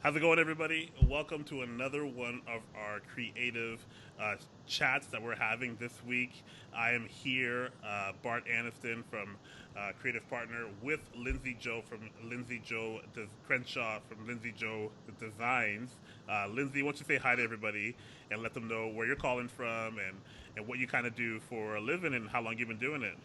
How's it going, everybody? Welcome to another one of our creative chats that we're having this week. I am here, Bart Aniston from Creative Partner, with Lindsay Joe from Crenshaw from Lindsay Joe Designs. Lindsay, why don't you say hi to everybody and let them know where you're calling from and what you kind of do for a living and how long you've been doing it?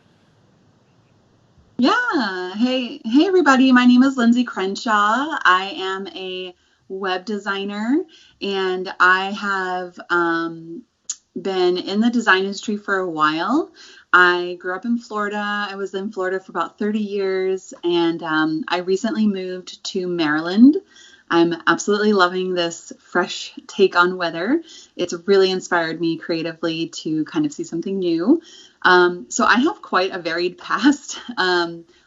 Yeah. Hey, everybody. My name is Lindsay Crenshaw. I am a web designer and I have been in the design industry for a while. I grew up in Florida. I was in Florida for about 30 years and I recently moved to Maryland. I'm absolutely loving this fresh take on weather. It's really inspired me creatively to kind of see something new. So I have quite a varied past.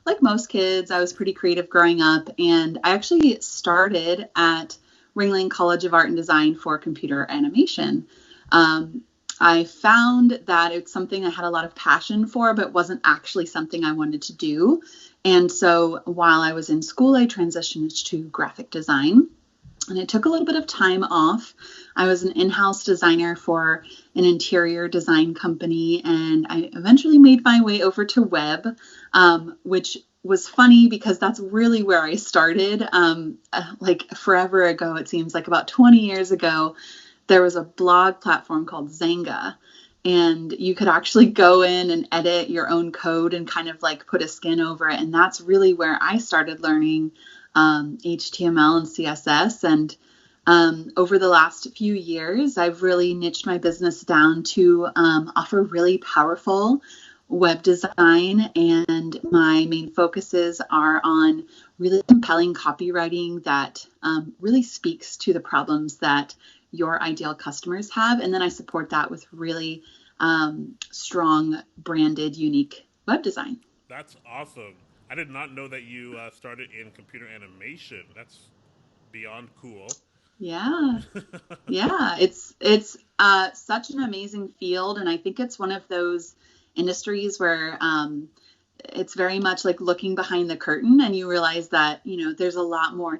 Like most kids, I was pretty creative growing up, and I actually started at Ringling College of Art and Design for computer animation. Um, I found that it's something I had a lot of passion for, but wasn't actually something I wanted to do. And so while I was in school, I transitioned to graphic design. And it took a little bit of time off. I was an in-house designer for an interior design company, and I eventually made my way over to web, which was funny because that's really where I started. Like forever ago, it seems like about 20 years ago, there was a blog platform called Zanga, and you could actually go in and edit your own code and kind of like put a skin over it. And that's really where I started learning HTML and CSS. And over the last few years, I've really niched my business down to offer really powerful web design. And my main focuses are on really compelling copywriting that really speaks to the problems that your ideal customers have. And then I support that with really strong, branded, unique web design. That's awesome. I did not know that you started in computer animation. That's beyond cool. Yeah. Yeah, it's such an amazing field, and I think it's one of those industries where it's very much like looking behind the curtain, and you realize that there's a lot more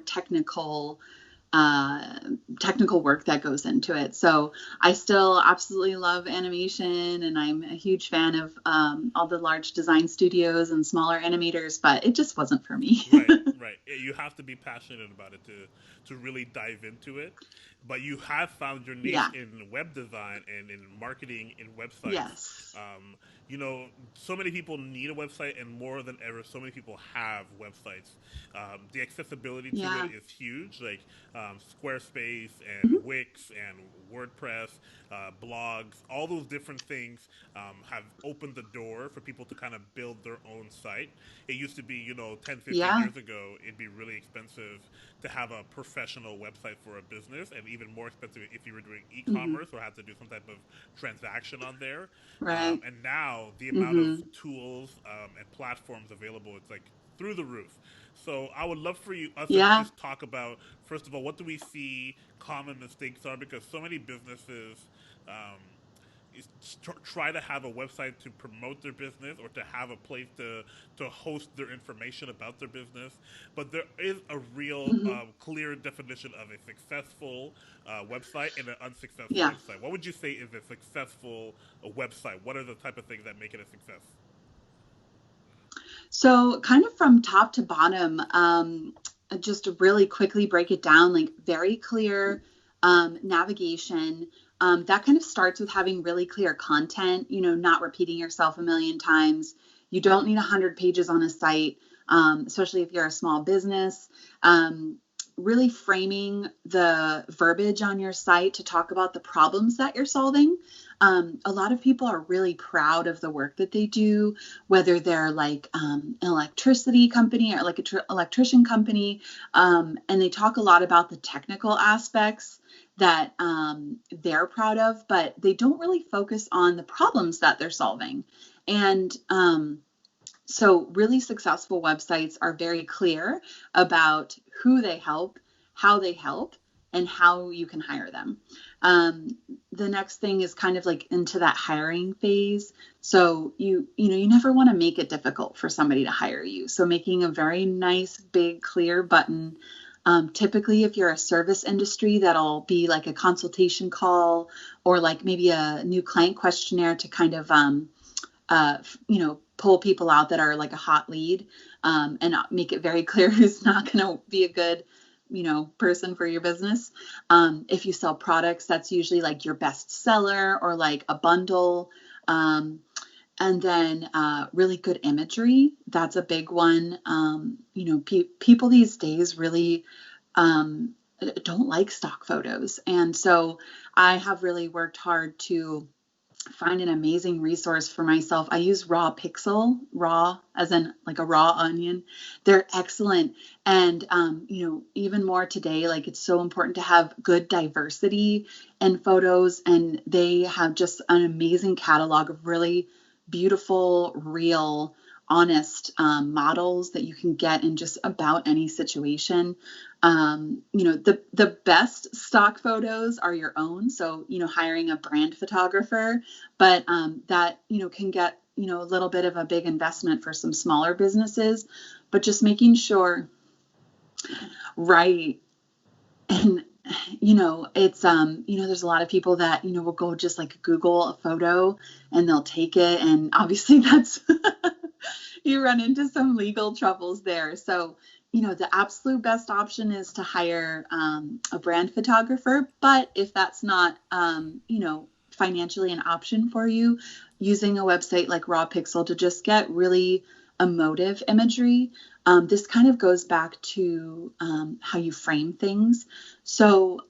uh, technical work that goes into it. So I still absolutely love animation, and I'm a huge fan of all the large design studios and smaller animators, but it just wasn't for me. Right, right. You have to be passionate about it to really dive into it. But you have found your niche Yeah. in web design and in marketing in websites. Yes. Um, so many people need a website, and more than ever, so many people have websites. The accessibility to it Yeah. is huge, like Squarespace Mhm. and Wix and WordPress, blogs, all those different things have opened the door for people to kind of build their own site. It used to be, 10, 15 Yeah. years ago, it'd be really expensive to have a professional website for a business, and even more expensive if you were doing Hmm. e-commerce or had to do some type of transaction on there. Right. And now the amount of Hmm. tools and platforms available, it's like through the roof. So I would love for us to Yeah. just talk about, first of all, what do we see common mistakes are, because so many businesses um, try to have a website to promote their business or to have a place to host their information about their business. But there is a real Hmm. clear definition of a successful website and an unsuccessful Yeah. website. What would you say is a successful website? What are the type of things that make it a success? So, kind of from top to bottom, just to really quickly break it down, like very clear navigation. That kind of starts with having really clear content, not repeating yourself a million times. You don't need 100 pages on a site, especially if you're a small business. Really framing the verbiage on your site to talk about the problems that you're solving. A lot of people are really proud of the work that they do, whether they're like an electricity company or like an electrician company, and they talk a lot about the technical aspects that they're proud of, but they don't really focus on the problems that they're solving. And so, really successful websites are very clear about who they help, how they help, and how you can hire them. Um, the next thing is kind of like into that hiring phase. So you never want to make it difficult for somebody to hire you. So making a very nice, big, clear button Typically, if you're a service industry, that'll be like a consultation call or like maybe a new client questionnaire to kind of, pull people out that are like a hot lead, and make it very clear who's not going to be a good, person for your business. If you sell products, that's usually like your best seller or like a bundle. And then really good imagery. That's a big one. People these days really don't like stock photos. And so I have really worked hard to find an amazing resource for myself. I use Raw Pixel, raw as in like a raw onion. They're excellent. And, even more today, like it's so important to have good diversity in photos. And they have just an amazing catalog of really beautiful, real, honest models that you can get in just about any situation. The best stock photos are your own. So, hiring a brand photographer, but that, can get, a little bit of a big investment for some smaller businesses, but just making sure, right. And, it's, there's a lot of people that, will go just like Google a photo and they'll take it. And obviously that's, you run into some legal troubles there. So, the absolute best option is to hire a brand photographer. But if that's not, financially an option for you, using a website like Raw Pixel to just get really emotive imagery. This kind of goes back to how you frame things. So,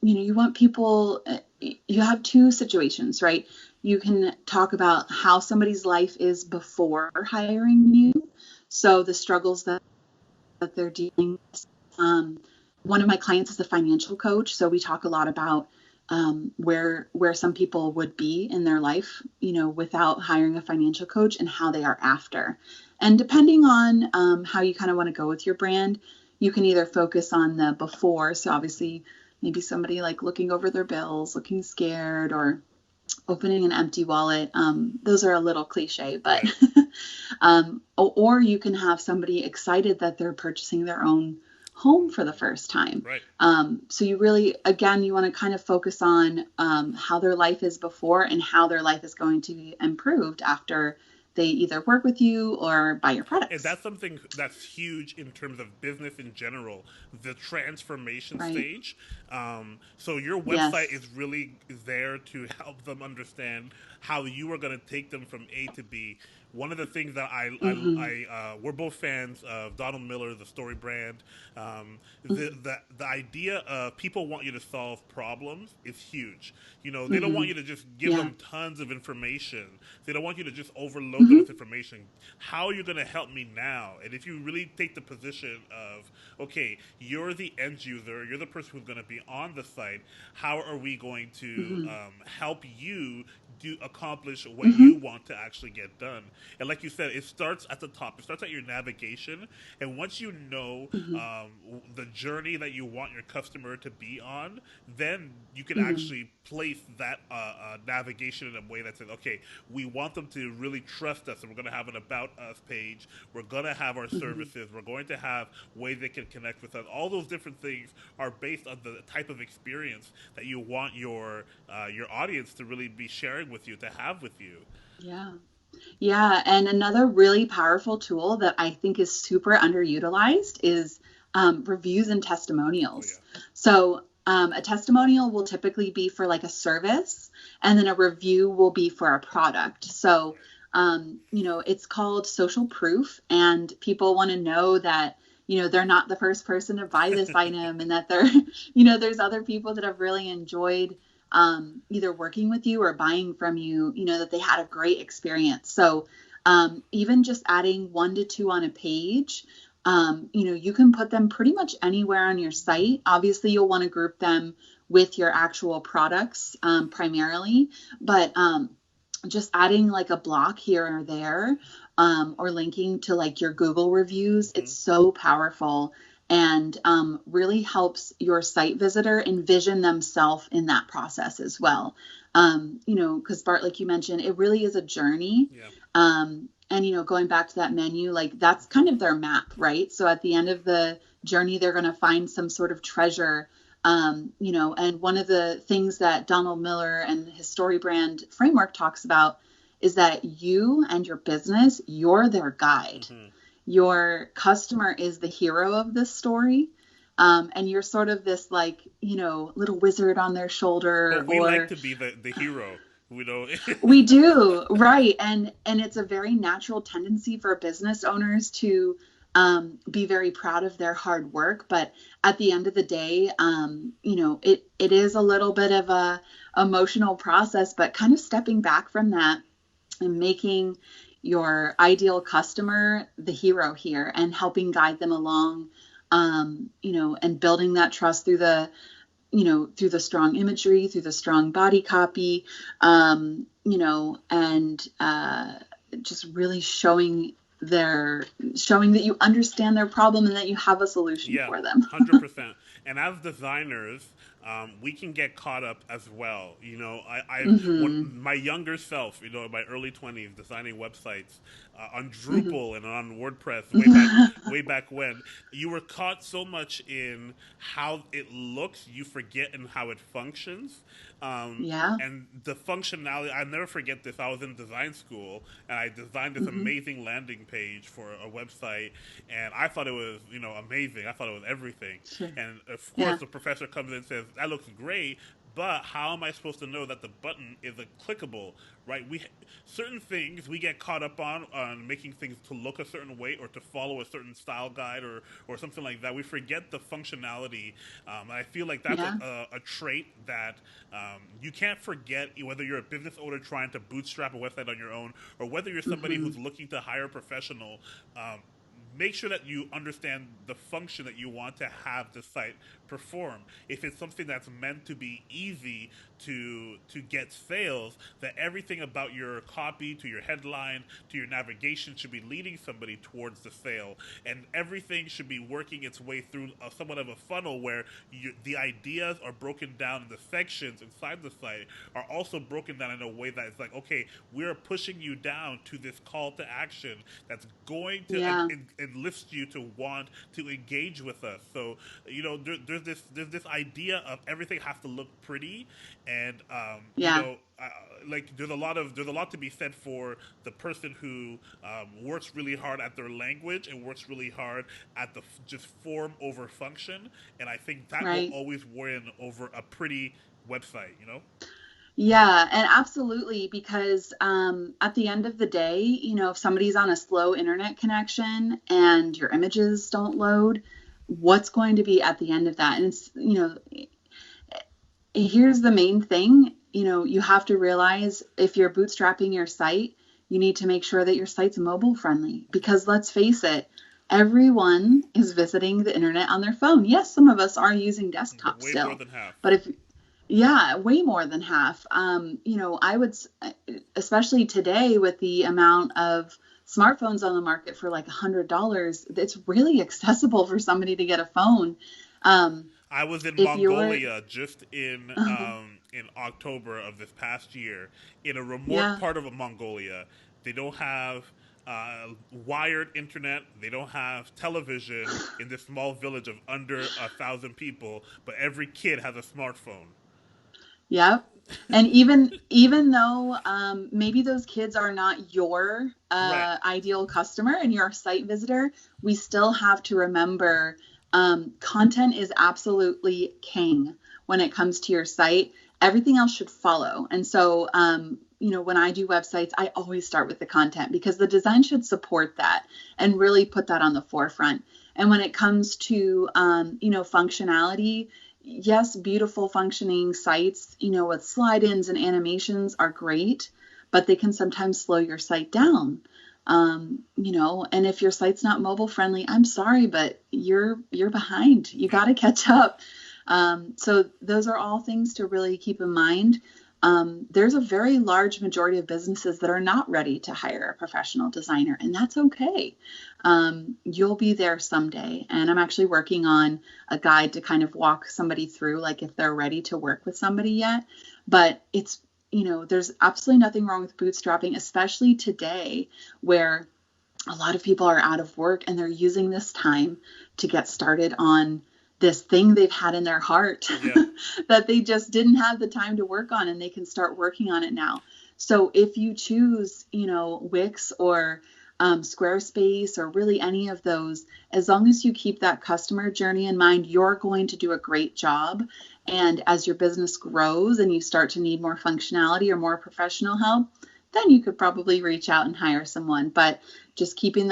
you want people, you have two situations, right? You can talk about how somebody's life is before hiring you. So the struggles that they're dealing with. One of my clients is a financial coach. So we talk a lot about where some people would be in their life, without hiring a financial coach and how they are after. And depending on how you kind of want to go with your brand, you can either focus on the before. So obviously maybe somebody like looking over their bills, looking scared, or opening an empty wallet. Those are a little cliche, but or you can have somebody excited that they're purchasing their own home for the first time. Right. So you really, again, you want to kind of focus on how their life is before and how their life is going to be improved after they either work with you or buy your products. And that's something that's huge in terms of business in general, the transformation Right. stage. So your website Yes. is really there to help them understand how you are going to take them from A to B. One of the things that we're both fans of Donald Miller, the Story brand. The idea of people want you to solve problems is huge. They don't want you to just give them tons of information. They don't want you to just overload them with information. How are you going to help me now? And if you really take the position of, okay, you're the end user, you're the person who's going to be on the site, how are we going to help you accomplish what you want to actually get done? And like you said, it starts at the top. It starts at your navigation. And once you know the journey that you want your customer to be on, then you can actually place that navigation in a way that says, okay, we want them to really trust us, and we're going to have an About Us page. We're going to have our services. We're going to have ways they can connect with us. All those different things are based on the type of experience that you want your audience to really be sharing with you, to have with you. Yeah. Yeah. And another really powerful tool that I think is super underutilized is reviews and testimonials. Oh, yeah. So a testimonial will typically be for like a service, and then a review will be for a product. So, it's called social proof, and people want to know that, they're not the first person to buy this item, and that they're, there's other people that have really enjoyed either working with you or buying from you, that they had a great experience. So even just adding 1 to 2 on a page, you can put them pretty much anywhere on your site. Obviously, you'll want to group them with your actual products primarily, but just adding like a block here or there, or linking to like your Google reviews, it's so powerful. And really helps your site visitor envision themselves in that process as well. Because Bart, like you mentioned, it really is a journey. Yeah. And, going back to that menu, like that's kind of their map, right? So at the end of the journey, they're going to find some sort of treasure. And one of the things that Donald Miller and his story brand framework talks about is that you and your business, you're their guide. Mm-hmm. Your customer is the hero of this story. And you're sort of this little wizard on their shoulder. But we like to be the hero. We do, right. And it's a very natural tendency for business owners to be very proud of their hard work. But at the end of the day, it is a little bit of a emotional process, but kind of stepping back from that and making your ideal customer the hero here and helping guide them along, and building that trust through the strong imagery, through the strong body copy, and just really showing that you understand their problem and that you have a solution for them. 100%. And as designers, we can get caught up as well. When my younger self, in my early 20s, designing websites on Drupal and on WordPress way back when, you were caught so much in how it looks, you forget in how it functions. And the functionality, I'll never forget this. I was in design school and I designed this amazing landing page for a website, and I thought it was, amazing. I thought it was everything. Sure. And of course, the professor comes in and says, "That looks great, but how am I supposed to know that the button is clickable?" Right? Certain things we get caught up on making things to look a certain way or to follow a certain style guide or something like that. We forget the functionality. I feel like that's a trait that you can't forget, whether you're a business owner trying to bootstrap a website on your own or whether you're somebody who's looking to hire a professional. Make sure that you understand the function that you want to have the site perform. If it's something that's meant to be easy to get sales, that everything about your copy, to your headline, to your navigation should be leading somebody towards the sale. And everything should be working its way through somewhat of a funnel where the ideas are broken down and the sections inside the site are also broken down in a way that it's like, okay, we're pushing you down to this call to action that's going to enlist you to want to engage with us. So, there's this idea of everything has to look pretty, and there's a lot to be said for the person who works really hard at their language and works really hard at the just form over function, and I think that will always win over a pretty website. Yeah, and absolutely, because at the end of the day, if somebody's on a slow internet connection and your images don't load, what's going to be at the end of that? And it's, here's the main thing, you have to realize if you're bootstrapping your site, you need to make sure that your site's mobile friendly, because let's face it, everyone is visiting the internet on their phone. Yes, some of us are using desktop way still, more than half. But way more than half. I would, especially today with the amount of smartphones on the market for like $100, it's really accessible for somebody to get a phone. I was in Mongolia just in October of this past year, in a remote part of Mongolia. They don't have wired internet. They don't have television in this small village of under 1,000 people, but every kid has a smartphone. Yep. And even though maybe those kids are not your ideal customer and you're a site visitor, we still have to remember content is absolutely king when it comes to your site. Everything else should follow. And so, when I do websites, I always start with the content because the design should support that and really put that on the forefront. And when it comes to, functionality, yes, beautiful functioning sites, with slide-ins and animations are great, but they can sometimes slow your site down. And if your site's not mobile friendly, I'm sorry, but you're behind. You got to catch up. So those are all things to really keep in mind. There's a very large majority of businesses that are not ready to hire a professional designer, and that's okay. You'll be there someday. And I'm actually working on a guide to kind of walk somebody through, like if they're ready to work with somebody yet. But it's there's absolutely nothing wrong with bootstrapping, especially today where a lot of people are out of work and they're using this time to get started on this thing they've had in their heart that they just didn't have the time to work on, and they can start working on it now. So if you choose, Wix or Squarespace or really any of those, as long as you keep that customer journey in mind, you're going to do a great job. And as your business grows and you start to need more functionality or more professional help, then you could probably reach out and hire someone. But just keeping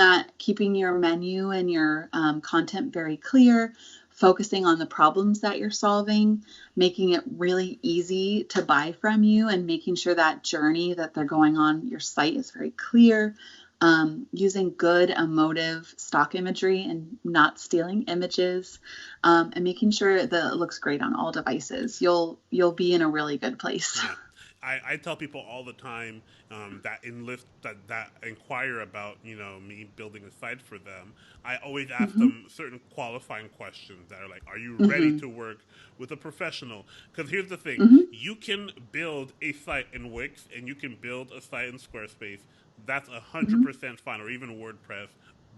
your menu and your content very clear, focusing on the problems that you're solving, making it really easy to buy from you, and making sure that journey that they're going on your site is very clear. Using good emotive stock imagery and not stealing images, and making sure that it looks great on all devices. You'll be in a really good place. Yeah. I tell people all the time that inquire about me building a site for them. I always ask them certain qualifying questions that are like, are you ready to work with a professional? Because here's the thing: you can build a site in Wix and you can build a site in Squarespace. That's 100% fine, or even WordPress,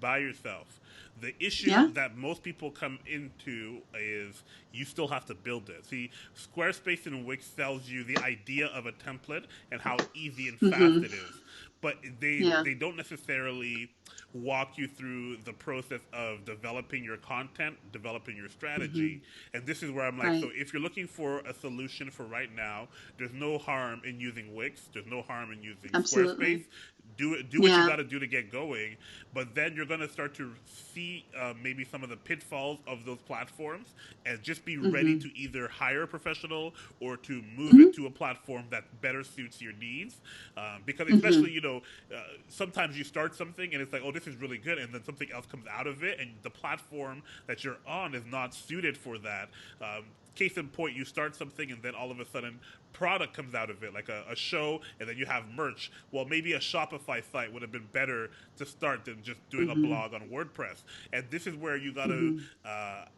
by yourself. The issue that most people come into is you still have to build it. See, Squarespace and Wix sells you the idea of a template and how easy and fast it is. But they don't necessarily walk you through the process of developing your content, developing your strategy. And this is where I'm like, so if you're looking for a solution for right now, there's no harm in using Wix. There's no harm in using Squarespace. Do what you got to do to get going, but then you're going to start to see maybe some of the pitfalls of those platforms, and just be ready to either hire a professional or to move it to a platform that better suits your needs. Because especially, sometimes you start something and it's like, oh, this is really good, and then something else comes out of it, and the platform that you're on is not suited for that. Case in point, you start something and then all of a sudden product comes out of it, like a show, and then you have merch. Well, maybe a Shopify site would have been better to start than just doing a blog on WordPress. And this is where you got to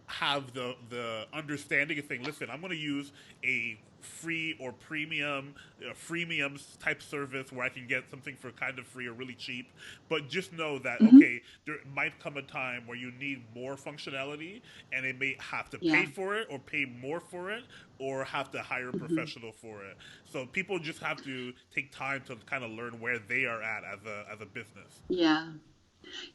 have the understanding of saying, listen, I'm going to use a free or freemium type service where I can get something for kind of free or really cheap, but just know that okay, there might come a time where you need more functionality, and it may have to pay for it, or pay more for it, or have to hire a professional for it. So people just have to take time to kind of learn where they are at as a business.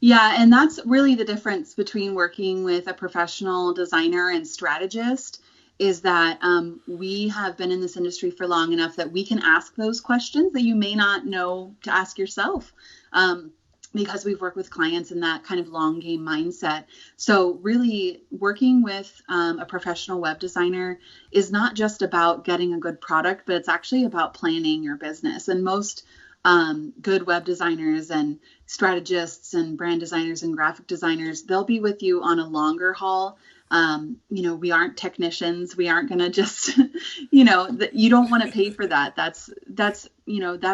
Yeah, and that's really the difference between working with a professional designer and strategist, is that we have been in this industry for long enough that we can ask those questions that you may not know to ask yourself, because we've worked with clients in that kind of long game mindset. So really working with a professional web designer is not just about getting a good product, but it's actually about planning your business. And most good web designers and strategists and brand designers and graphic designers, they'll be with you on a longer haul. We aren't technicians. We aren't going to just, you don't want to pay for that. That's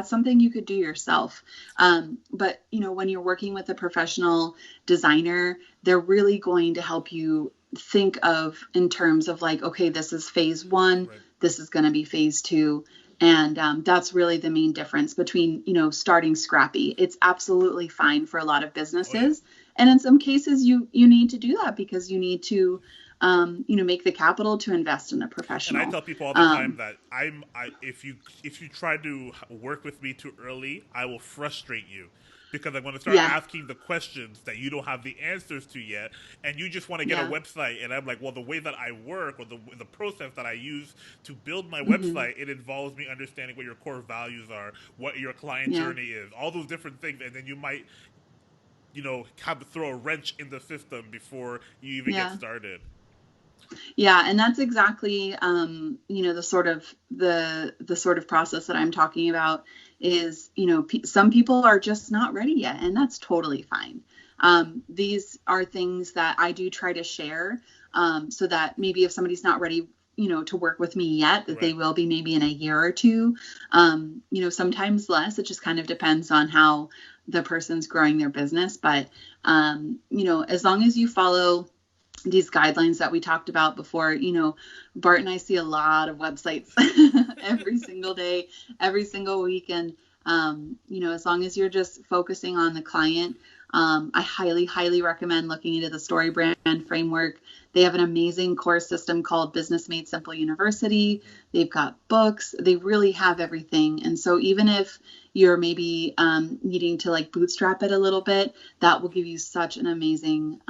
something you could do yourself. But when you're working with a professional designer, they're really going to help you think of in terms of like, okay, this is phase one, this is going to be phase two. And that's really the main difference between, starting scrappy. It's absolutely fine for a lot of businesses. And in some cases, you need to do that because you need to, make the capital to invest in a professional. And I tell people all the time that if you try to work with me too early, I will frustrate you. Because I'm going to start asking the questions that you don't have the answers to yet, and you just want to get a website. And I'm like, well, the way that I work, or the process that I use to build my website, it involves me understanding what your core values are, what your client journey is, all those different things. And then you might, have to throw a wrench in the system before you even get started. Yeah, and that's exactly, the sort of process that I'm talking about is, some people are just not ready yet, and that's totally fine. These are things that I do try to share, so that maybe if somebody's not ready, to work with me yet, that they will be maybe in a year or two, sometimes less. It just kind of depends on how the person's growing their business. But, as long as you follow these guidelines that we talked about before. Bart and I see a lot of websites every single day, every single week. And, as long as you're just focusing on the client, I highly, highly recommend looking into the Story Brand Framework. They have an amazing course system called Business Made Simple University. They've got books. They really have everything. And so even if you're maybe needing to like bootstrap it a little bit, that will give you such an amazing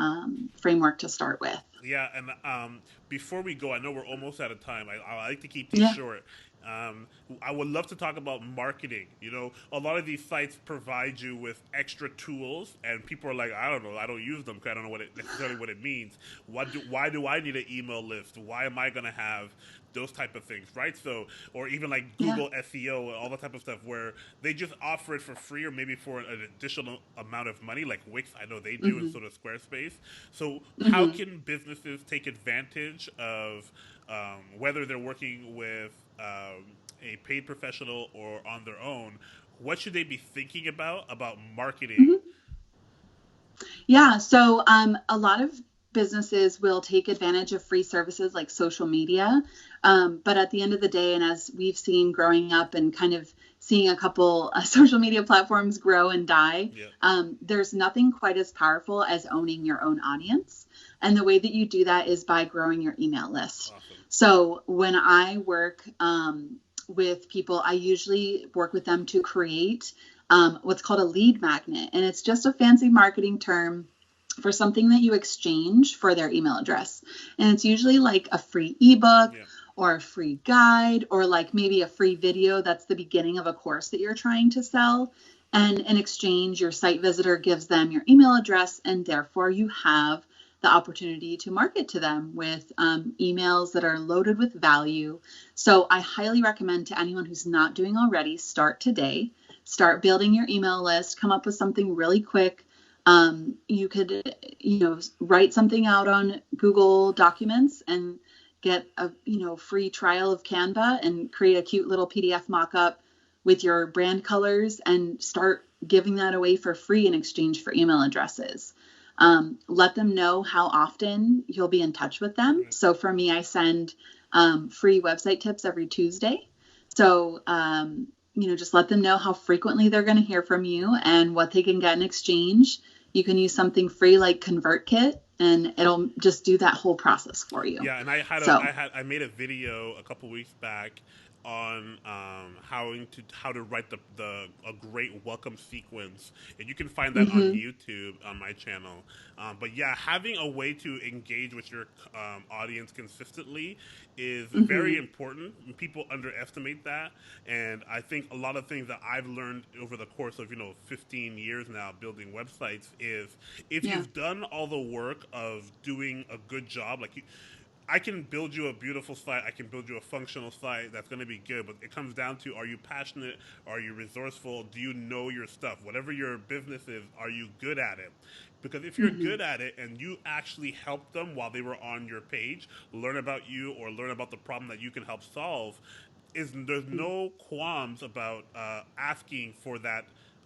framework to start with. Yeah, and before we go, I know we're almost out of time. I like to keep these Yeah. short. I would love to talk about marketing. A lot of these sites provide you with extra tools, and people are like, I don't know, I don't use them because I don't know necessarily what it means. Why do I need an email list? Why am I going to have those type of things, right? So, or even like Yeah. Google SEO and all that type of stuff, where they just offer it for free or maybe for an additional amount of money, like Wix, I know they do, and Hmm. so does Squarespace. So, how Hmm. can businesses take advantage of whether they're working with a paid professional or on their own? What should they be thinking about marketing? Hmm. Yeah, so a lot of businesses will take advantage of free services like social media. But at the end of the day, and as we've seen growing up and kind of seeing a couple social media platforms grow and die, Yeah, there's nothing quite as powerful as owning your own audience. And the way that you do that is by growing your email list. awesome. So when I work with people, I usually work with them to create what's called a lead magnet. And it's just a fancy marketing term for something that you exchange for their email address. And it's usually like a free ebook Yeah. or a free guide or like maybe a free video that's the beginning of a course that you're trying to sell. And in exchange, your site visitor gives them your email address, and therefore you have the opportunity to market to them with emails that are loaded with value. So I highly recommend to anyone who's not doing already, start today. Start building your email list, come up with something really quick. You could, write something out on Google Documents and get a, free trial of Canva and create a cute little PDF mock-up with your brand colors and start giving that away for free in exchange for email addresses. Let them know how often you'll be in touch with them. Right. So for me, I send free website tips every Tuesday. So, just let them know how frequently they're going to hear from you and what they can get in exchange. You can use something free like ConvertKit, and it'll just do that whole process for you. Yeah, and So, I made a video a couple weeks back on how to write a great welcome sequence, and you can find that on mm-hmm, YouTube on my channel. But yeah, having a way to engage with your audience consistently is very mm-hmm, important. People underestimate that, and I think a lot of things that I've learned over the course of 15 years now building websites is if yeah, you've done all the work of doing a good job, like I can build you a beautiful site. I can build you a functional site that's going to be good. But it comes down to, are you passionate? Are you resourceful? Do you know your stuff? Whatever your business is, are you good at it? Because if you're mm-hmm, good at it and you actually help them while they were on your page, learn about you or learn about the problem that you can help solve, there's no qualms about asking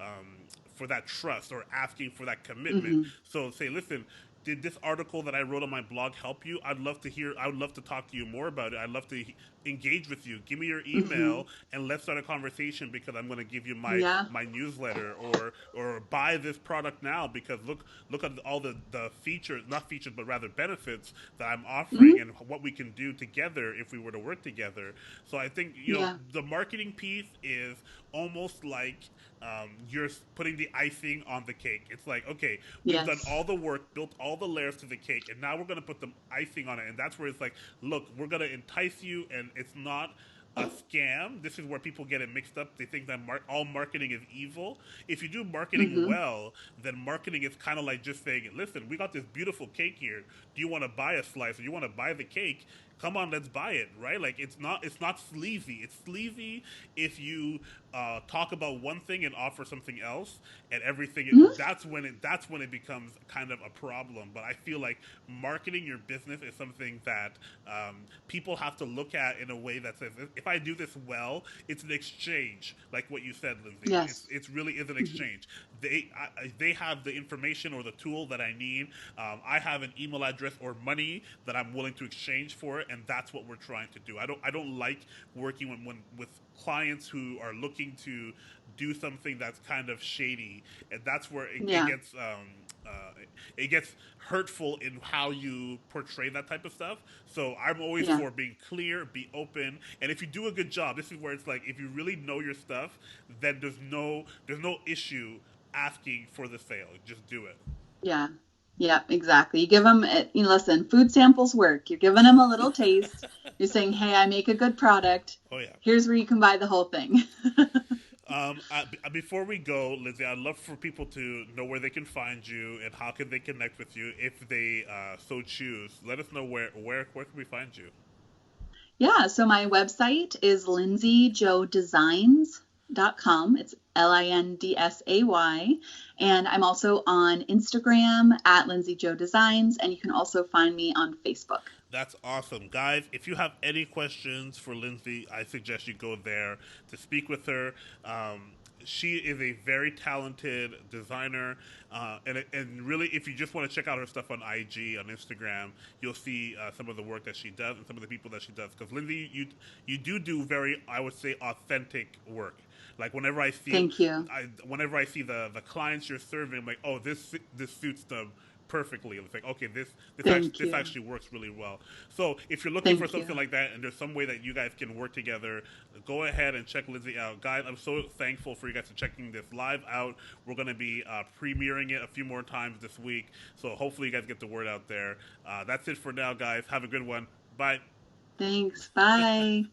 um, for that trust or asking for that commitment. mm-hmm, So say, listen, did this article that I wrote on my blog help you? I'd love to hear. I would love to talk to you more about it. I'd love to engage with you. Give me your mm-hmm, email and let's start a conversation because I'm going to give you yeah, my newsletter or buy this product now because look at all the features, not features but rather benefits that I'm offering mm-hmm, and what we can do together if we were to work together. So I think yeah, the marketing piece is almost like you're putting the icing on the cake. It's like, okay, we've done yes, all the work, built all the layers to the cake, and now we're going to put the icing on it. And that's where it's like, look, we're going to entice you, and it's not a scam. This is where people get it mixed up. They think that all marketing is evil. If you do marketing mm-hmm, well, then marketing is kind of like just saying, listen, we got this beautiful cake here. Do you want to buy a slice or you want to buy the cake? come on, let's buy it, right? Like it's not sleazy. It's sleazy if you talk about one thing and offer something else, and Mhm. that's when it becomes kind of a problem. But I feel like marketing your business is something that people have to look at in a way that says, if I do this well, it's an exchange, like what you said, Lindsay. It's Yes. it's really is an Mhm. exchange. They have the information or the tool that I need. I have an email address or money that I'm willing to exchange for it, and that's what we're trying to do. I don't like working with clients who are looking to do something that's kind of shady, and that's where Yeah. uh, it gets hurtful in how you portray that type of stuff. So I'm always Yeah. for being clear, be open, and if you do a good job, this is where it's like, if you really know your stuff, then there's no issue asking for the sale. Just do it. Yeah. Yeah, exactly. You give them, you know, listen, food samples work. You're giving them a little taste. You're saying, hey, I make a good product. Oh yeah. Here's where you can buy the whole thing. Before we go, Lizzie, I'd love for people to know where they can find you and how can they connect with you if they so choose. Let us know where can we find you. Yeah, so my website is lindsayjodesigns.com. It's Lindsay. And I'm also on Instagram at Lindsay Joe Designs, and you can also find me on Facebook. That's awesome. Guys, if you have any questions for Lindsay, I suggest you go there to speak with her. She is a very talented designer. And really, if you just want to check out her stuff on IG, on Instagram, you'll see some of the work that she does and some of the people that she does. Because Lindsay, you do very, I would say, authentic work. Like Thank you. whenever I see the clients you're serving, I'm like, oh, this suits them perfectly. It's like, okay, Thank this you. actually works really well. So if you're looking for Thank something you. like that, and there's some way that you guys can work together, go ahead and check Lindsay out, guys. I'm so thankful for you guys for checking this live out. We're going to be premiering it a few more times this week, so hopefully you guys get the word out there. That's it for now, guys. Have a good one. Bye. Thanks. Bye.